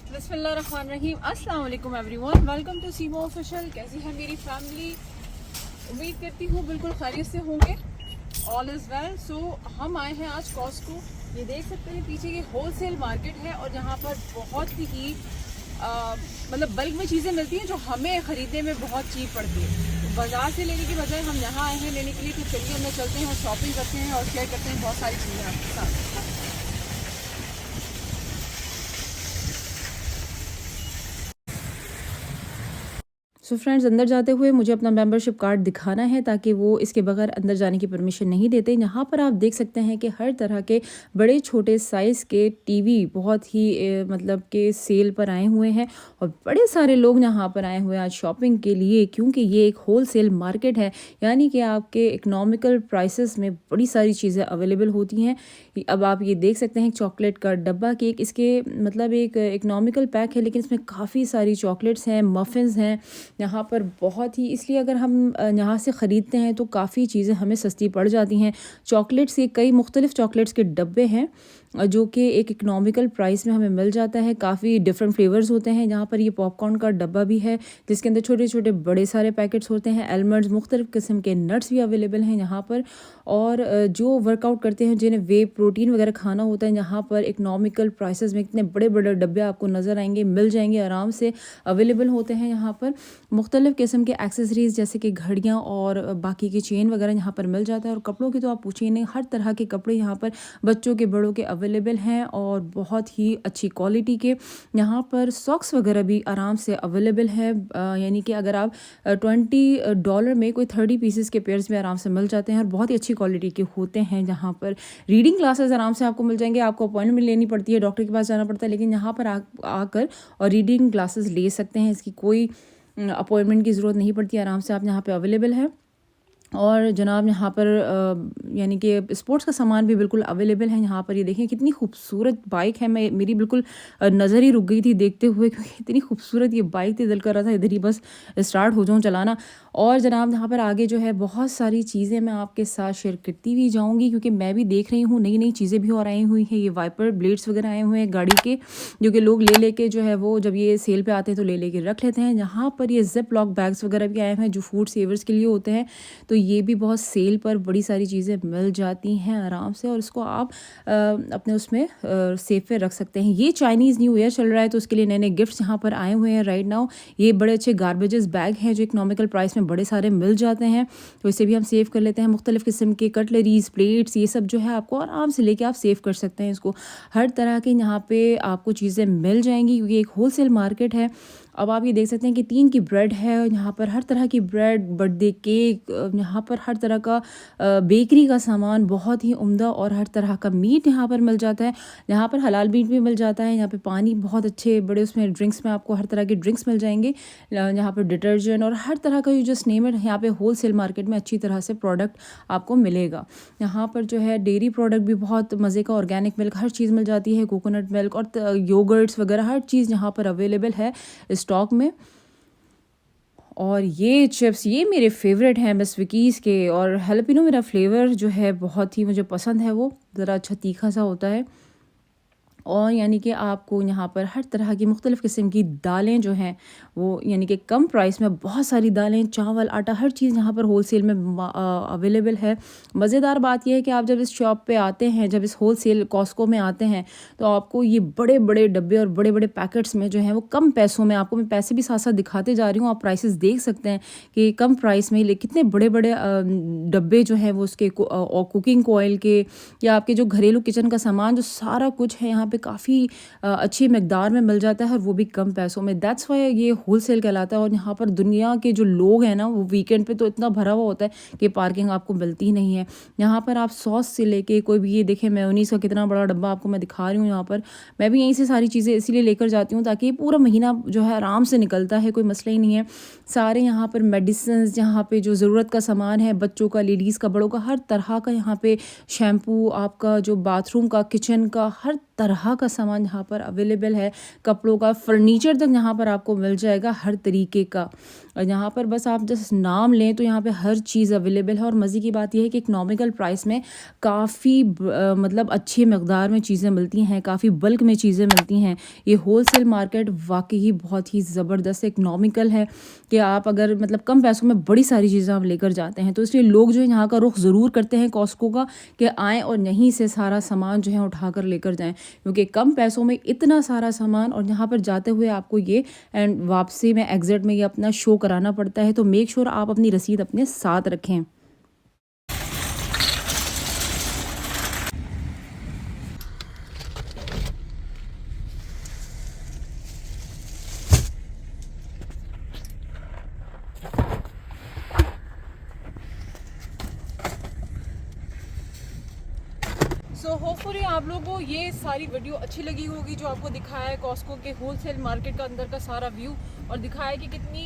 बिस्मिल्लाहिर्रहमानिर्रहीम। अस्सलाम वालेकुम एवरीवन, वेलकम टू सीमो ऑफिशियल। कैसी है मेरी फैमिली? उम्मीद करती हूँ बिल्कुल खैरियत से होंगे। All is well. सो हम आए हैं आज कॉस्को। ये देख सकते हैं पीछे ये होलसेल मार्केट है और यहाँ पर बहुत ही मतलब बल्क में चीज़ें मिलती हैं जो हमें ख़रीदने में बहुत चीप पड़ती है। तो बाज़ार से लेने के बजाय हम यहाँ आए हैं लेने के लिए। तो चलिए हम चलते हैं और शॉपिंग करते हैं और शेयर करते हैं बहुत सारी चीज़ें आपके साथ। सो फ्रेंड्स, अंदर जाते हुए मुझे अपना मेंबरशिप कार्ड दिखाना है ताकि वो इसके बगैर अंदर जाने की परमिशन नहीं देते। यहाँ पर आप देख सकते हैं कि हर तरह के बड़े छोटे साइज़ के टीवी बहुत ही मतलब के सेल पर आए हुए हैं और बड़े सारे लोग यहाँ पर आए हुए हैं आज शॉपिंग के लिए, क्योंकि ये एक होलसेल मार्केट है। यानी कि आपके इकनॉमिकल प्राइसेस में बड़ी सारी चीज़ें अवेलेबल होती हैं। अब आप ये देख सकते हैं चॉकलेट का डब्बा केक, इसके मतलब एक इकनॉमिकल पैक है लेकिन इसमें काफ़ी सारी चॉकलेट्स हैं, मफ़िन्स हैं यहाँ पर बहुत ही। इसलिए अगर हम यहाँ से ख़रीदते हैं तो काफ़ी चीज़ें हमें सस्ती पड़ जाती हैं। चॉकलेट्स के कई मुख्तलिफ़ चॉकलेट्स के डब्बे हैं जो कि एक इकनॉमिकल प्राइस में हमें मिल जाता है। काफ़ी डिफरेंट फ्लेवर्स होते हैं। यहाँ पर ये पॉपकॉर्न का डब्बा भी है जिसके अंदर छोटे छोटे बड़े सारे पैकेट्स होते हैं। आलमंड्स, मुख्तलिफ़ किस्म के नट्स भी अवेलेबल हैं यहाँ पर। और जो वर्कआउट करते हैं, जिन्हें वे प्रोटीन वगैरह खाना होता है, यहाँ पर इकनॉमिकल प्राइसेस में इतने बड़े बड़े डब्बे आपको नज़र आएंगे, मिल जाएंगे, आराम से अवेलेबल होते हैं। यहाँ पर मुख्तलिफ़ किस्म के एक्सेसरीज़ जैसे कि घड़ियाँ और बाकी की चेन वगैरह यहाँ पर मिल जाता है। और कपड़ों की तो आप पूछिए नहीं, हर तरह के कपड़े यहाँ पर बच्चों के बड़ों के अवेलेबल हैं और बहुत ही अच्छी क्वालिटी के। यहाँ पर सॉक्स वगैरह भी आराम से अवेलेबल है। यानी कि अगर आप $20 में कोई 30 पीसेस के पेयर्स में आराम से मिल जाते हैं और बहुत ही अच्छी क्वालिटी के होते हैं। यहाँ पर रीडिंग क्लासेस आराम से आपको मिल जाएंगे। आपको अपॉइंटमेंट लेनी पड़ती है, डॉक्टर के पास जाना पड़ता है, लेकिन यहाँ पर आकर और रीडिंग क्लासेस ले सकते हैं। इसकी कोई अपॉइंटमेंट की ज़रूरत नहीं पड़ती, आराम से आप यहाँ पे अवेलेबल है। और जनाब यहाँ पर यानी कि स्पोर्ट्स का सामान भी बिल्कुल अवेलेबल है। यहाँ पर ये देखें कितनी खूबसूरत बाइक है। मेरी बिल्कुल नज़र ही रुक गई थी देखते हुए, क्योंकि इतनी खूबसूरत ये बाइक थी, दिल कर रहा था इधर ही बस स्टार्ट हो जाऊँ चलाना। और जनाब यहाँ पर आगे जो है बहुत सारी चीज़ें मैं आपके साथ शेयर करती हुई जाऊँगी, क्योंकि मैं भी देख रही हूँ नई नई चीज़ें भी और आई हुई हैं। ये वाइपर ब्लेड्स वगैरह आए हुए हैं गाड़ी के, जो कि लोग ले लेके जो है वो जब ये सेल पे आते हैं तो ले लेके रख लेते हैं। यहाँ पर ये जिप लॉक बैग्स वगैरह भी आए हुए हैं जो फूड सेवर्स के लिए होते हैं। तो ये भी बहुत सेल पर बड़ी सारी चीज़ें मिल जाती हैं आराम से, और इसको आप अपने उसमें सेफ पे रख सकते हैं। ये चाइनीज़ न्यू ईयर चल रहा है तो उसके लिए नए नए गिफ्ट्स यहाँ पर आए हुए हैं राइट नाउ। ये बड़े अच्छे गार्बेजेस बैग हैं जो इकनॉमिकल प्राइस में बड़े सारे मिल जाते हैं, तो इसे भी हम सेव कर लेते हैं। मुख्तलिफ़ किस्म के कटलरीज, प्लेट्स, ये सब जो है आपको आराम से लेके आप सेव कर सकते हैं इसको। हर तरह के यहाँ पे आपको चीज़ें मिल जाएंगी क्योंकि एक होलसेल मार्केट है। अब आप ये देख सकते हैं कि 3 की ब्रेड है यहाँ पर, हर तरह की ब्रेड, बर्थडे केक, यहाँ पर हर तरह का बेकरी का सामान बहुत ही उम्दा, और हर तरह का मीट यहाँ पर मिल जाता है। यहाँ पर हलाल मीट भी मिल जाता है। यहाँ पे पानी बहुत अच्छे बड़े उसमें ड्रिंक्स में आपको हर तरह के ड्रिंक्स मिल जाएंगे। यहाँ पर डिटर्जेंट और हर तरह का जस्ट नेम इट, यहाँ पे होलसेल मार्केट में अच्छी तरह से प्रोडक्ट आपको मिलेगा। यहाँ पर जो है डेयरी प्रोडक्ट भी बहुत मज़े का, ऑर्गेनिक मिल्क, हर चीज़ मिल जाती है, कोकोनट मिल्क और योगर्ट्स वगैरह हर चीज़ यहाँ पर अवेलेबल है स्टॉक में। और ये चिप्स ये मेरे फेवरेट हैं मिस विकीज़ के, और हेलपिनो मेरा फ्लेवर जो है बहुत ही मुझे पसंद है, वो ज़रा अच्छा तीखा सा होता है। और यानी कि आपको यहाँ पर हर तरह की मुख्तलिफ़ किस्म की दालें जो हैं वो यानी कि कम प्राइस में बहुत सारी दालें, चावल, आटा, हर चीज़ यहाँ पर होलसेल में अवेलेबल है। मज़ेदार बात यह है कि आप जब इस शॉप पे आते हैं, जब इस होलसेल कॉस्को में आते हैं, तो आपको ये बड़े बड़े डब्बे और बड़े बड़े पैकेट्स में जो हैं वो कम पैसों में, आपको मैं पैसे भी साथ साथ दिखाते जा रही हूँ, आप प्राइसेस देख सकते हैं कि कम प्राइस में कितने बड़े बड़े डब्बे जो हैं वो उसके कुकिंग ऑयल के या आपके जो घरेलू किचन का सामान जो सारा कुछ है यहाँ पे काफ़ी अच्छी मकदार में मिल जाता है, और वो भी कम पैसों में। दैट्स वाई ये होलसेल कहलाता है। और यहाँ पर दुनिया के जो लोग हैं ना, वो वीकेंड पे तो इतना भरा हुआ होता है कि पार्किंग आपको मिलती ही नहीं है। यहाँ पर आप सॉस से लेके कोई भी, ये देखें मेयोनीज़ का कितना बड़ा डब्बा आपको मैं दिखा रही हूँ। यहाँ पर मैं भी यहीं से सारी चीज़ें इसीलिए लेकर जाती हूँ ताकि पूरा महीना जो है आराम से निकलता है, कोई मसला ही नहीं है। सारे यहाँ पर मेडिसिन, यहाँ पे जो ज़रूरत का सामान है, बच्चों का, लेडीज़ का, बड़ों का, हर तरह का यहाँ पे शैम्पू, आपका जो बाथरूम का, किचन का, हर तरह तरह का सामान यहाँ पर अवेलेबल है, कपड़ों का, फर्नीचर तक यहाँ पर आपको मिल जाएगा हर तरीके का। और यहाँ पर बस आप जस्ट नाम लें तो यहाँ पे हर चीज़ अवेलेबल है। और मज़े की बात यह है कि इकनॉमिकल प्राइस में काफ़ी मतलब अच्छी मकदार में चीज़ें मिलती हैं, काफ़ी बल्क में चीज़ें मिलती हैं। ये होलसेल मार्केट वाकई बहुत ही ज़बरदस्त इकनॉमिकल है कि आप अगर मतलब कम पैसों में बड़ी सारी चीज़ें आप लेकर जाते हैं, तो इसलिए लोग जो है यहाँ का रुख ज़रूर करते हैं कॉस्को का कि आएँ और यहीं से सारा सामान जो है उठा कर लेकर जाएँ, क्योंकि कम पैसों में इतना सारा सामान। और यहाँ पर जाते हुए आपको ये एंड वापसी में एग्जिट में ये अपना शो कराना पड़ता है, तो मेक श्योर आप अपनी रसीद अपने साथ रखें। सो होपफुली आप लोगों को ये सारी वीडियो अच्छी लगी होगी, जो आपको दिखाया है कॉस्को के होलसेल मार्केट का अंदर का सारा व्यू, और दिखाया कि कितनी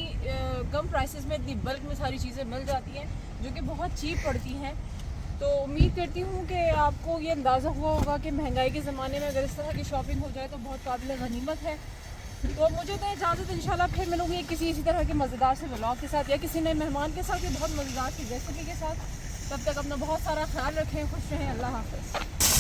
कम प्राइसेस में इतनी बल्क में सारी चीज़ें मिल जाती हैं जो कि बहुत चीप पड़ती हैं। तो उम्मीद करती हूँ कि आपको ये अंदाज़ा हुआ होगा कि महंगाई के ज़माने में अगर इस तरह की शॉपिंग हो जाए तो बहुत काबिल गनीमत है। तो मुझे तो इजाज़त, इंशाल्लाह फिर मिलूंगी किसी इसी तरह के मज़ेदार से व्लॉग के साथ या किसी नए मेहमान के साथ या बहुत मज़ेदार की रेसिपी के साथ। तब तक अपना बहुत सारा ख्याल रखें, खुश रहें, अल्लाह हाफ़िज़।